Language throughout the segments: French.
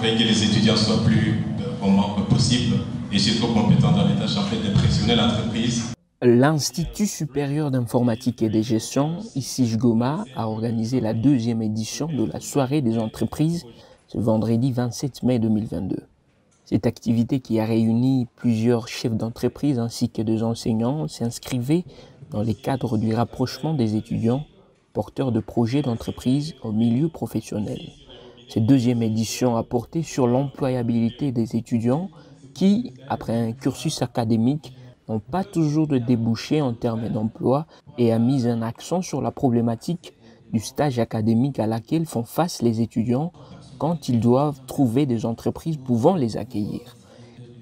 afin que les étudiants soient plus vraiment possibles et surtout compétents dans les tâches afin d'impressionner l'entreprise. L'Institut supérieur d'informatique et de gestion, ICIJ Goma, a organisé la 2e édition de la soirée des entreprises ce vendredi 27 mai 2022. Cette activité qui a réuni plusieurs chefs d'entreprise ainsi que des enseignants s'inscrivait dans les cadres du rapprochement des étudiants porteurs de projets d'entreprise au milieu professionnel. Cette 2e édition a porté sur l'employabilité des étudiants qui, après un cursus académique, n'ont pas toujours de débouchés en termes d'emploi et a mis un accent sur la problématique du stage académique à laquelle font face les étudiants quand ils doivent trouver des entreprises pouvant les accueillir.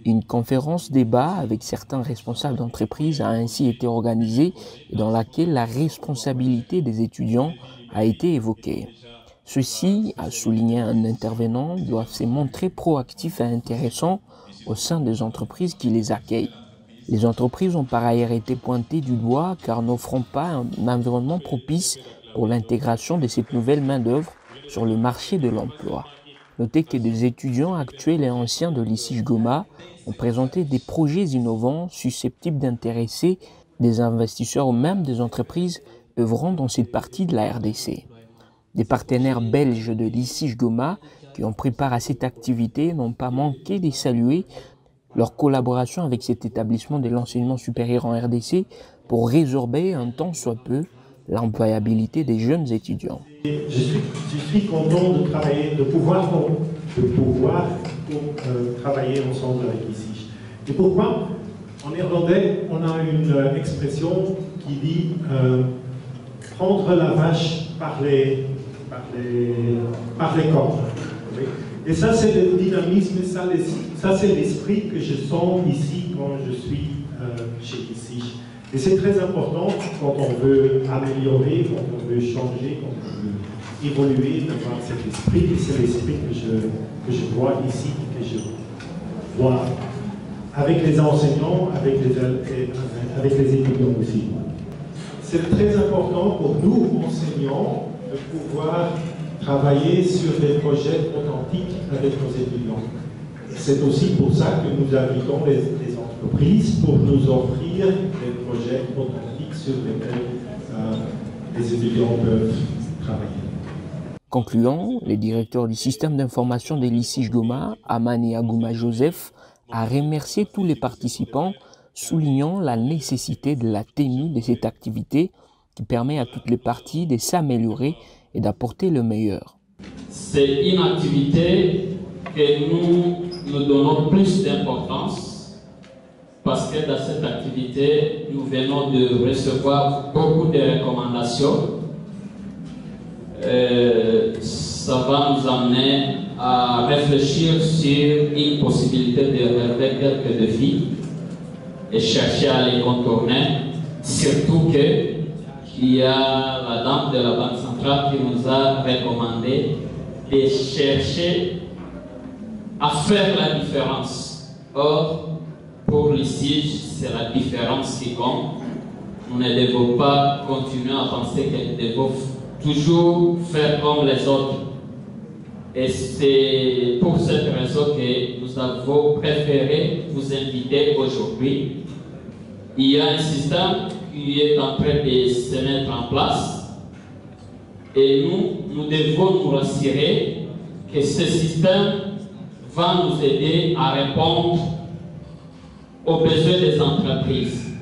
Une conférence débat avec certains responsables d'entreprise a ainsi été organisée dans laquelle la responsabilité des étudiants a été évoquée. Ceux-ci, a souligné un intervenant, doivent se montrer proactifs et intéressants au sein des entreprises qui les accueillent. Les entreprises ont par ailleurs été pointées du doigt car n'offrant pas un environnement propice pour l'intégration de cette nouvelle main-d'œuvre sur le marché de l'emploi. Notez que des étudiants actuels et anciens de l'ICIJ Goma ont présenté des projets innovants susceptibles d'intéresser des investisseurs ou même des entreprises œuvrant dans cette partie de la RDC. Des partenaires belges de l'ICIJ Goma qui ont pris part à cette activité n'ont pas manqué de saluer leur collaboration avec cet établissement de l'enseignement supérieur en RDC pour résorber un tant soit peu l'employabilité des jeunes étudiants. Je suis content de pouvoir travailler ensemble avec l'ICIJ. Et pourquoi? En néerlandais, on a une expression qui dit prendre la vache par les cornes. Et ça, c'est le dynamisme, ça c'est l'esprit que je sens ici quand je suis chez l'ICIJ. Et c'est très important quand on veut améliorer, quand on veut changer, quand on veut évoluer, d'avoir cet esprit. Et c'est l'esprit que je vois ici, que je vois avec les enseignants, avec les étudiants aussi. C'est très important pour nous, enseignants, de pouvoir travailler sur des projets authentiques avec nos étudiants. C'est aussi pour ça que nous invitons les entreprises pour nous offrir des projets authentiques sur lesquels les étudiants peuvent travailler. Concluant, le directeur du système d'information de l'ICIJ Goma, Amani Agouma Joseph, a remercié tous les participants, soulignant la nécessité de la tenue de cette activité qui permet à toutes les parties de s'améliorer et d'apporter le meilleur. C'est une activité que nous donnons plus d'importance parce que dans cette activité, nous venons de recevoir beaucoup de recommandations. Ça va nous amener à réfléchir sur une possibilité de relever quelques défis et chercher à les contourner, surtout que il y a la dame de la Banque centrale qui nous a recommandé de chercher à faire la différence. Or, pour l'ICIJ, c'est la différence qui compte. Nous ne devons pas continuer à penser que nous devons toujours faire comme les autres. Et c'est pour cette raison que nous avons préféré vous inviter aujourd'hui. Il y a un système qui est en train de se mettre en place et nous devons nous rassurer que ce système va nous aider à répondre aux besoins des entreprises.